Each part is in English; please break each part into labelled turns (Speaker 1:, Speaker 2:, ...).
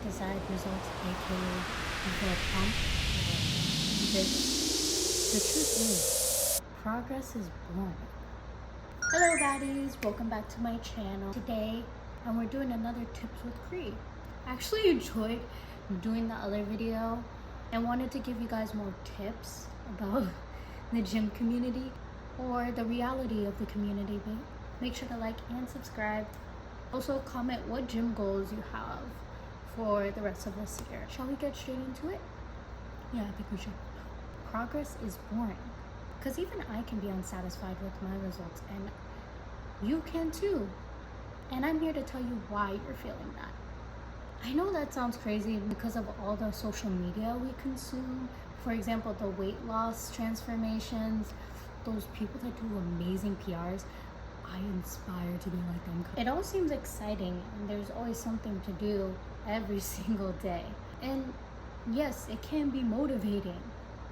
Speaker 1: desired results, aka the pump or this. The truth is, progress is boring. Hello baddies, welcome back to my channel. Today, we're doing another tips with CRIE. I actually enjoyed doing the other video and wanted to give you guys more tips about the gym community or the reality of the community. Make sure to like and subscribe. Also comment what gym goals you have for the rest of this year. Shall we get straight into it? Yeah, I think we should. Progress is boring, because even I can be unsatisfied with my results, and you can too. And I'm here to tell you why you're feeling that. I know that sounds crazy because of all the social media we consume. For example, the weight loss transformations, those people that do amazing PRs. I inspire to be like them. It all seems exciting and there's always something to do every single day. And yes, it can be motivating,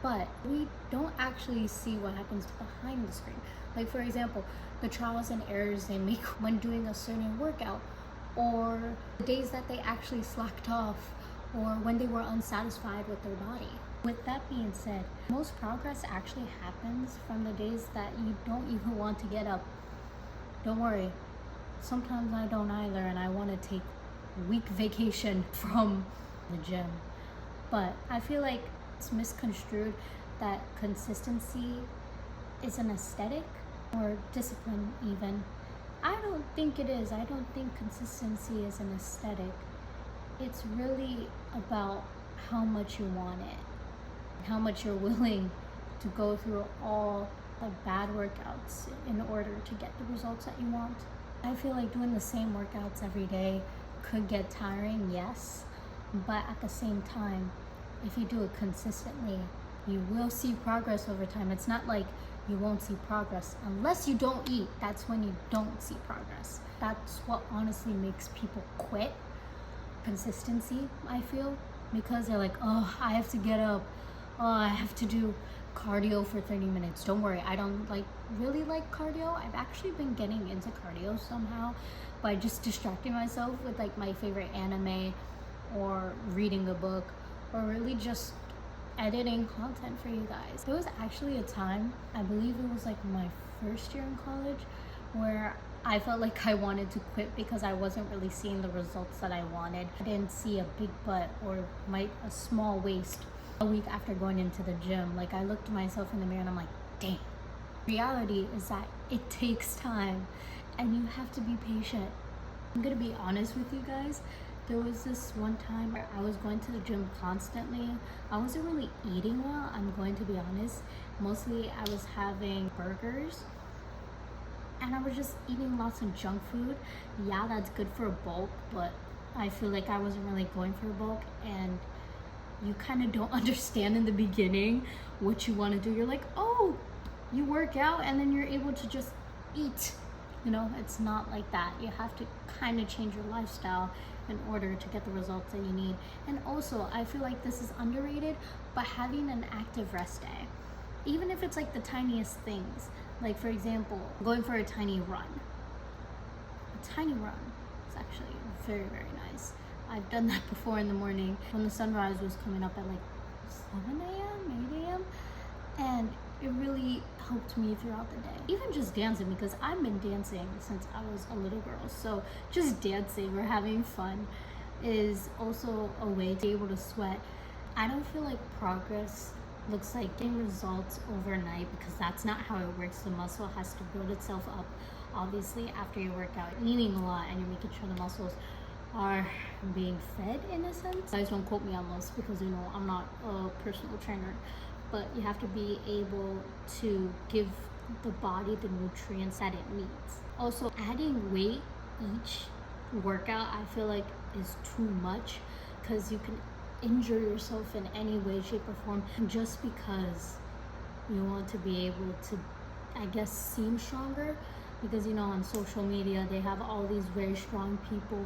Speaker 1: but we don't actually see what happens behind the screen. Like for example, the trials and errors they make when doing a certain workout, or the days that they actually slacked off, or when they were unsatisfied with their body. With that being said, most progress actually happens from the days that you don't even want to get up. Don't worry, sometimes I don't either, and I want to take week vacation from the gym. But I feel like it's misconstrued that consistency is an aesthetic or discipline even. I don't think it is. I don't think consistency is an aesthetic. It's really about how much you want it, how much you're willing to go through all the bad workouts in order to get the results that you want. I feel like doing the same workouts every day could get tiring, yes, but at the same time, if you do it consistently, you will see progress over time. It's not like you won't see progress unless you don't eat. That's when you don't see progress. That's what honestly makes people quit. Consistency, I feel, because they're like, oh, I have to get up, oh, I have to do cardio for 30 minutes. Don't worry, I don't really like cardio. I've actually been getting into cardio somehow by just distracting myself with like my favorite anime or reading a book or really just editing content for you guys. There was actually a time, I believe it was like my first year in college, where I felt like I wanted to quit because I wasn't really seeing the results that I wanted. I didn't see a big butt or a small waist a week after going into the gym. Like I looked at myself in the mirror and I'm like, dang. Reality is that it takes time and you have to be patient. I'm gonna be honest with you guys. There was this one time where I was going to the gym constantly. I wasn't really eating well, I'm going to be honest. Mostly I was having burgers and I was just eating lots of junk food. Yeah, that's good for a bulk, but I feel like I wasn't really going for a bulk, and you kind of don't understand in the beginning what you want to do. You're like, oh, you work out and then you're able to just eat. You know, it's not like that. You have to kind of change your lifestyle in order to get the results that you need. And also, I feel like this is underrated, but having an active rest day, even if it's like the tiniest things, like for example, going for a tiny run. A tiny run is actually very, very nice. I've done that before in the morning when the sunrise was coming up at like 7 a.m., 8 a.m. And it really helped me throughout the day. Even just dancing, because I've been dancing since I was a little girl. So just dancing or having fun is also a way to be able to sweat. I don't feel like progress looks like getting results overnight, because that's not how it works. The muscle has to build itself up, obviously, after you work out. You're eating a lot and you're making sure the muscles are being fed in a sense. Guys, don't quote me on this because you know I'm not a personal trainer, but you have to be able to give the body the nutrients that it needs. Also, adding weight each workout I feel like is too much, because you can injure yourself in any way, shape, or form just because you want to be able to, I guess, seem stronger. Because you know, on social media they have all these very strong people,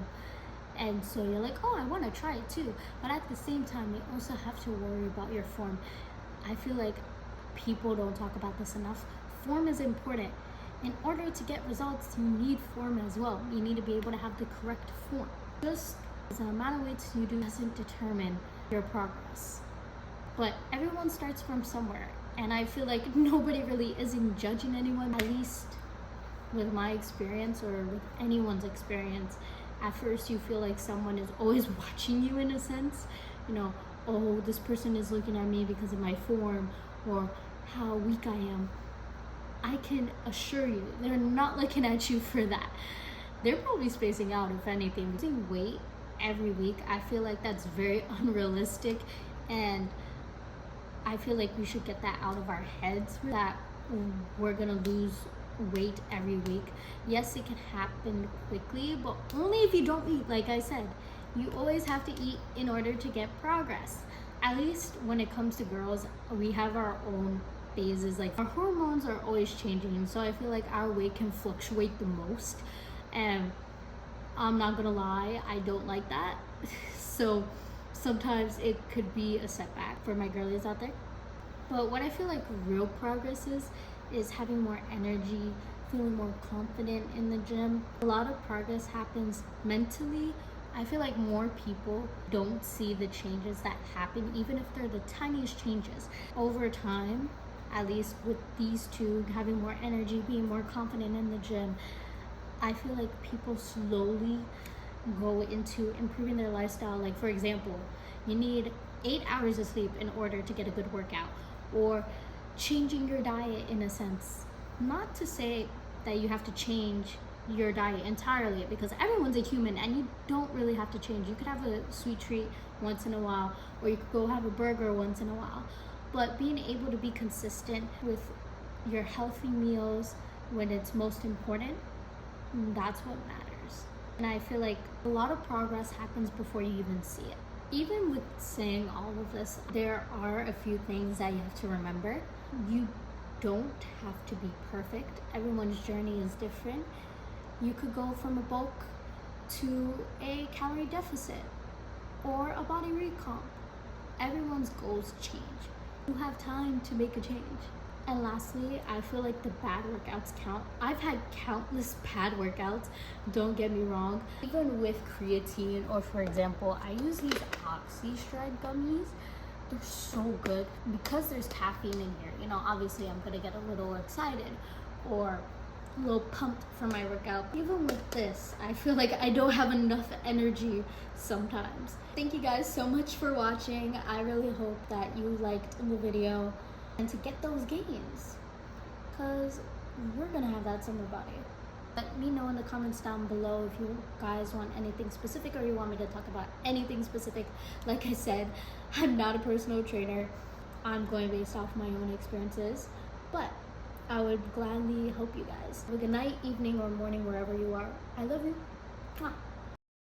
Speaker 1: and so you're like, oh, I want to try it too. But at the same time, you also have to worry about your form. I feel like people don't talk about this enough. Form is important. In order to get results, you need form as well. You need to be able to have the correct form. Just The amount of weights you do doesn't determine your progress. But everyone starts from somewhere. And I feel like nobody really isn't judging anyone, at least with my experience or with anyone's experience. At first you feel like someone is always watching you in a sense. You know, oh, this person is looking at me because of my form or how weak I am. I can assure you, they're not looking at you for that. They're probably spacing out, if anything. Losing weight every week, I feel like that's very unrealistic, and I feel like we should get that out of our heads, that we're gonna lose weight every week. Yes, it can happen quickly, but only if you don't eat. Like I said, you always have to eat in order to get progress. At least when it comes to girls, we have our own phases. Like, our hormones are always changing, so I feel like our weight can fluctuate the most, and I'm not gonna lie, I don't like that. So sometimes it could be a setback for my girlies out there. But what I feel like real progress is having more energy, feeling more confident in the gym. A lot of progress happens mentally. I feel like more people don't see the changes that happen, even if they're the tiniest changes. Over time, at least with these two, having more energy, being more confident in the gym, I feel like people slowly go into improving their lifestyle. Like, for example, you need 8 hours of sleep in order to get a good workout, or changing your diet in a sense. Not to say that you have to change your diet entirely, because everyone's a human and you don't really have to change. You could have a sweet treat once in a while, or you could go have a burger once in a while. But being able to be consistent with your healthy meals when it's most important, that's what matters. And I feel like a lot of progress happens before you even see it. Even with saying all of this, there are a few things that you have to remember. You don't have to be perfect. Everyone's journey is different. You could go from a bulk to a calorie deficit or a body recomp. Everyone's goals change. You have time to make a change. And lastly, I feel like the bad workouts count. I've had countless bad workouts, don't get me wrong. Even with creatine, or for example, I use these Oxy Stride gummies. They're so good because there's caffeine in here. You know, obviously I'm gonna get a little excited or a little pumped for my workout. Even with this, I feel like I don't have enough energy sometimes. Thank you guys so much for watching. I really hope that you liked the video and to get those gains, because we're gonna have that summer body. Let me know in the comments down below if you guys want anything specific or you want me to talk about anything specific. Like I said, I'm not a personal trainer. I'm going based off my own experiences, but I would gladly help you guys. Have a good night, evening, or morning, wherever you are. I love you. Mwah.